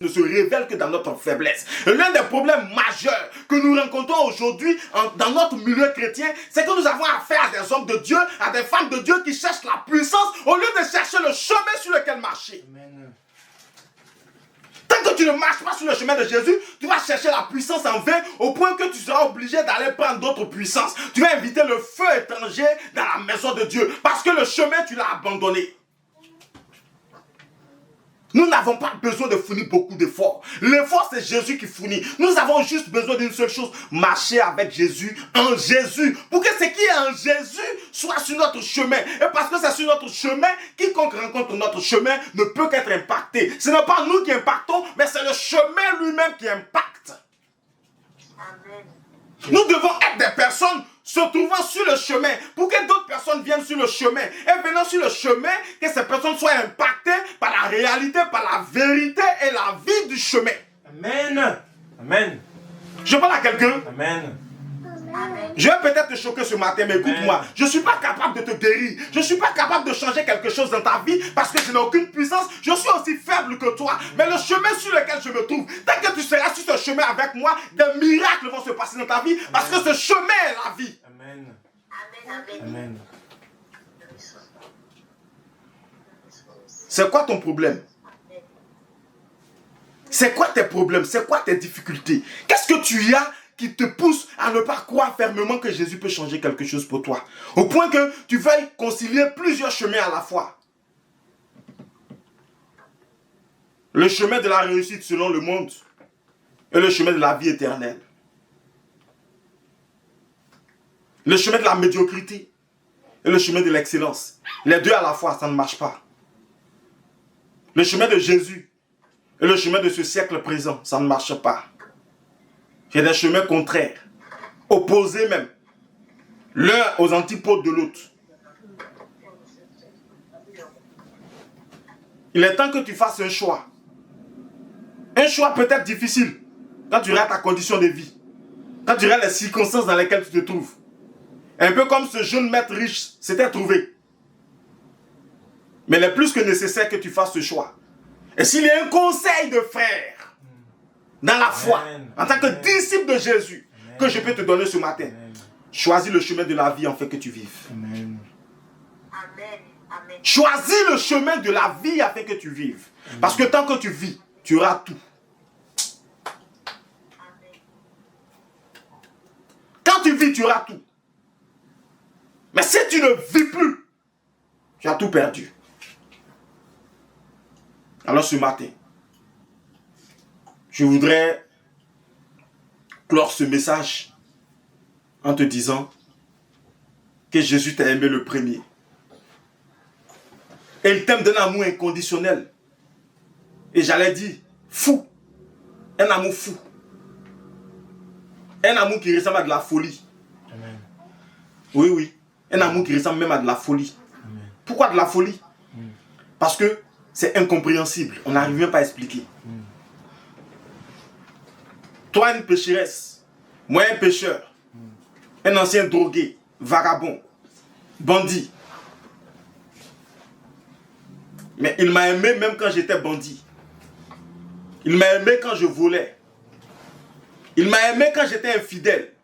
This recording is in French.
ne se révèle que dans notre faiblesse. Et l'un des problèmes majeurs que nous rencontrons aujourd'hui dans notre milieu chrétien, c'est que nous avons affaire à des hommes de Dieu, à des femmes de Dieu qui cherchent la puissance au lieu de chercher le chemin sur lequel marcher. Amen. Tant que tu ne marches pas sur le chemin de Jésus, tu vas chercher la puissance en vain au point que tu seras obligé d'aller prendre d'autres puissances. Tu vas inviter le feu étranger dans la maison de Dieu parce que le chemin, tu l'as abandonné. Nous n'avons pas besoin de fournir beaucoup d'efforts. L'effort, c'est Jésus qui fournit. Nous avons juste besoin d'une seule chose, marcher avec Jésus, en Jésus. Pour que ce qui est en Jésus soit sur notre chemin. Et parce que c'est sur notre chemin, quiconque rencontre notre chemin ne peut qu'être impacté. Ce n'est pas nous qui impactons, mais c'est le chemin lui-même qui impacte. Amen. Nous devons être des personnes se trouvant sur le chemin, pour que d'autres personnes viennent sur le chemin. Et venant sur le chemin, que ces personnes soient impactées par la réalité, par la vérité et la vie du chemin. Amen. Amen. Je parle à quelqu'un. Amen. Je vais peut-être te choquer ce matin, mais écoute-moi. Je ne suis pas capable de te guérir. Je ne suis pas capable de changer quelque chose dans ta vie parce que je n'ai aucune puissance. Je suis aussi faible que toi. Mais le chemin sur lequel je me trouve, tant que tu seras sur ce chemin avec moi, des miracles vont se passer dans ta vie parce que ce chemin est la vie. Amen. Amen. C'est quoi ton problème? C'est quoi tes problèmes? C'est quoi tes difficultés? Qu'est-ce que tu as qui te pousse à ne pas croire fermement que Jésus peut changer quelque chose pour toi? Au point que tu veuilles concilier plusieurs chemins à la fois. Le chemin de la réussite selon le monde et le chemin de la vie éternelle. Le chemin de la médiocrité et le chemin de l'excellence. Les deux à la fois, ça ne marche pas. Le chemin de Jésus et le chemin de ce siècle présent, ça ne marche pas. Il y a des chemins contraires, opposés même, l'un aux antipodes de l'autre. Il est temps que tu fasses un choix. Un choix peut-être difficile, quand tu regardes ta condition de vie, quand tu regardes les circonstances dans lesquelles tu te trouves. Un peu comme ce jeune maître riche s'était trouvé. Mais il est plus que nécessaire que tu fasses ce choix. Et s'il y a un conseil de frère, dans la foi, en tant que disciple de Jésus, que je peux te donner ce matin, choisis le chemin de la vie afin que tu vives. Amen. Choisis le chemin de la vie afin que tu vives. Parce que tant que tu vis, tu auras tout. Quand tu vis, tu auras tout. Mais si tu ne vis plus, tu as tout perdu. Alors ce matin, je voudrais clore ce message en te disant que Jésus t'a aimé le premier. Et il t'aime d'un amour inconditionnel. Et j'allais dire, fou. Un amour fou. Un amour qui ressemble à de la folie. Amen. Oui, oui. Un amour qui ressemble même à de la folie. Amen. Pourquoi de la folie? Parce que c'est incompréhensible. On n'arrive même pas à expliquer. Toi, une pécheresse. Moi, un pécheur. Un ancien drogué, vagabond, bandit. Mais il m'a aimé même quand j'étais bandit. Il m'a aimé quand je volais. Il m'a aimé quand j'étais infidèle.